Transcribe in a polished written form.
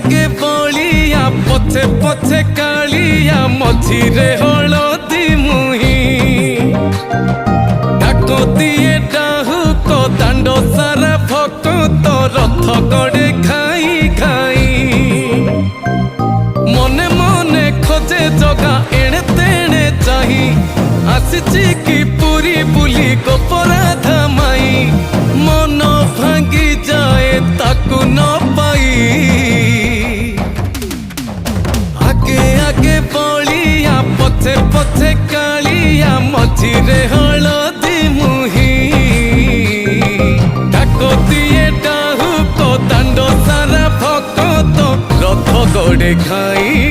आगे बलिया पछे पछे कालिया मझिरे हलदी मुही डाक दिए डाहुक दांड सारा भक्त रथ गड़े खाई खाई मने मने खोजे जगा एणे तेणे चाही आसिची कि पूरी बुली गोपराधा माई मन भांगी जाए ताकू न पाई आगे आगे बलिया पछे पछे कालिया मझिरे हलदी मुही डाक दिए डाहुक दांड सारा भक्त रथ गड़े खाई